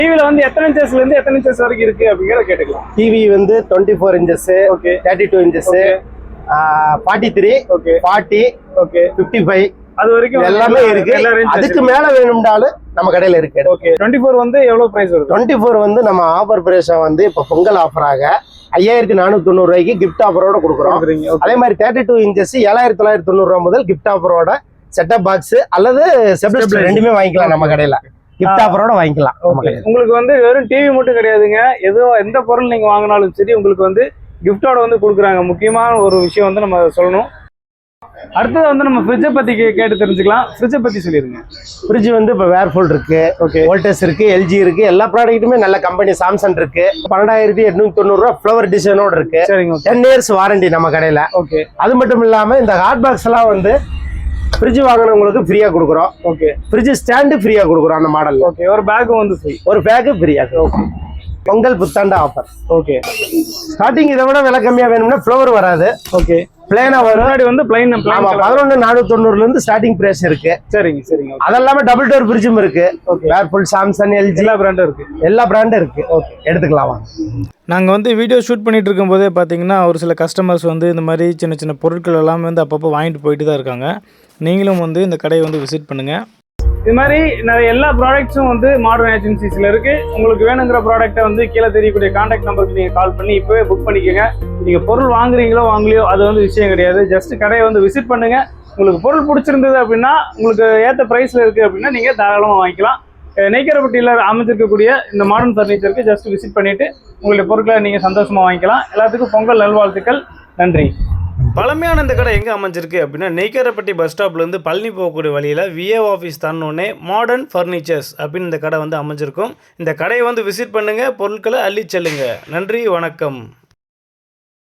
டிவில வந்து எத்தனை இன்ச்சஸ்ல இருந்து எத்தனை இன்ச்சஸ் வரைக்கும் இருக்கு அப்படிங்கறத கேட்டுக்கலாம். டிவி வந்து 24 inches, okay, 32 inches, 43, okay, 40, okay, 55 அது வரைக்கும் எல்லாமே இருக்கு. அதுக்கு மேல வேணும்னாலும் நம்ம கடையில இருக்கு. ஓகே, 24 வந்து எவ்வளவு பிரைஸ் வருது? 24 வந்து நம்ம ஆஃபர் பிரைஸா வந்து இப்ப பொங்கல் ஆஃபராக 5490 ரூபாய்க்கு கிஃப்ட் ஆஃபரோட கொடுக்குறோம். அதே மாதிரி 32 இன்ச்சஸ் 7990 ரூபாய் முதல் கிஃப்ட் ஆஃபரோட செட்டப் பாக்ஸ் அல்லது செப்லஸ் ரெண்டுமே வாங்கிக்கலாம். நம்ம கடையில கிஃப்ட் ஆஃபரோட வாங்கிக்கலாம். உங்களுக்கு வந்து வெறும் டிவி மட்டும் கிடையாதுங்க, ஏதோ எந்த பொருள் நீங்க வாங்கினாலும் சரி உங்களுக்கு வந்து கிஃப்டோட வந்து கொடுக்குறாங்க. முக்கியமான ஒரு விஷயம் வந்து நம்ம சொல்லணும். அடுத்தது வந்து நம்ம ஃப்ரிட்ஜை பத்தி கேட்டு தெரிஞ்சுக்கலாம். ஃப்ரிட்ஜை பத்தி சொல்லிருங்க. ஃப்ரிட்ஜ் வந்து இப்போ வேர்ஃபுல் இருக்கு, ஓகே, வோல்டஸ் இருக்கு, எல்ஜி இருக்கு, எல்லா ப்ராடக்ட்டுமே நல்ல கம்பெனி. சாம்சங் இருக்கு, 12890 ரூபா ஃப்ளவர் டிசைனோட இருக்கு. 10 இயர்ஸ் வாரண்டி நம்ம கடையில. ஓகே, அது மட்டும் இல்லாம இந்த ஹாட் பாக்ஸ் எல்லாம் வந்து ஃப்ரிட்ஜ் வாங்கினவங்களுக்கு ஃப்ரீயா கொடுக்குறோம். ஓகே, ஃப்ரிட்ஜ் ஸ்டாண்டு ஃப்ரீயா கொடுக்குறோம் அந்த மாடல். ஓகே, ஒரு பேக்கும் வந்து ஃப்ரீ, ஒரு பேக்கு ஃப்ரீயா. ஓகே, பொங்கல் புத்தாண்டு ஆஃபர். ஓகே, ஸ்டார்டிங் இதை விட விலை கம்மியா வேணும்னா ஃப்ளவர் வராது. ஓகே, பிளைனா வரும். முன்னாடி வந்து பிளைன் 11490 இருந்து ஸ்டார்டிங் பிரைஸ் இருக்கு. சரிங்க சரிங்க. அதெல்லாம டபுள் டோர் ஃப்ரிட்ஜும் இருக்கு. வேர்பூல், சாம்சங், எல்ஜி எல்லா பிராண்டும் இருக்கு. எல்லா பிராண்டும் இருக்கு. ஓகே, எடுத்துக்கலாம் வாங்க. நாங்கள் வந்து வீடியோ ஷூட் பண்ணிட்டு இருக்கும்போதே பார்த்தீங்கன்னா ஒரு சில கஸ்டமர்ஸ் வந்து இந்த மாதிரி சின்ன சின்ன பொருட்கள் எல்லாமே வந்து அப்பப்போ வாங்கிட்டு போயிட்டு தான் இருக்காங்க. நீங்களும் வந்து இந்த கடையை வந்து விசிட் பண்ணுங்கள். இது மாதிரி நிறைய எல்லா ப்ராடக்ட்ஸும் வந்து மாடர்ன் ஏஜென்சிஸ்ல இருக்கு. உங்களுக்கு வேணுங்கிற ப்ராடக்ட்டை வந்து கீழே தெரியக்கூடிய கான்டாக்ட் நம்பருக்கு நீங்க கால் பண்ணி இப்பவே புக் பண்ணிக்கோங்க. நீங்க பொருள் வாங்குறீங்களோ வாங்கலையோ அது வந்து விஷயம் கிடையாது. ஜஸ்ட் கடையை வந்து விசிட் பண்ணுங்க. உங்களுக்கு பொருள் பிடிச்சிருந்தது அப்படின்னா, உங்களுக்கு ஏற்ற பிரைஸ்ல இருக்கு அப்படின்னா நீங்க தாராளமா வாங்கிக்கலாம். நெய்க்கரப்பட்டியில அமைஞ்சிருக்கக்கூடிய இந்த மாடர்ன் ஃபர்னிச்சருக்கு ஜஸ்ட் விசிட் பண்ணிட்டு உங்களுடைய பொருட்களை நீங்க சந்தோஷமா வாங்கிக்கலாம். எல்லாத்துக்கும் பொங்கல் நல்வாழ்த்துக்கள். நன்றி. பழமையான இந்த கடை எங்கே அமைஞ்சிருக்கு அப்படின்னா, நெய்க்கரப்பட்டி பஸ் ஸ்டாப்லேருந்து பழனி போகக்கூடிய வழியில் விஏஓ ஆஃபீஸ் தானோடனே மாடர்ன் ஃபர்னிச்சர்ஸ் அப்படின்னு இந்த கடை வந்து அமைஞ்சிருக்கும். இந்த கடையை வந்து விசிட் பண்ணுங்கள், பொருட்களை அள்ளி செல்லுங்க. நன்றி, வணக்கம்.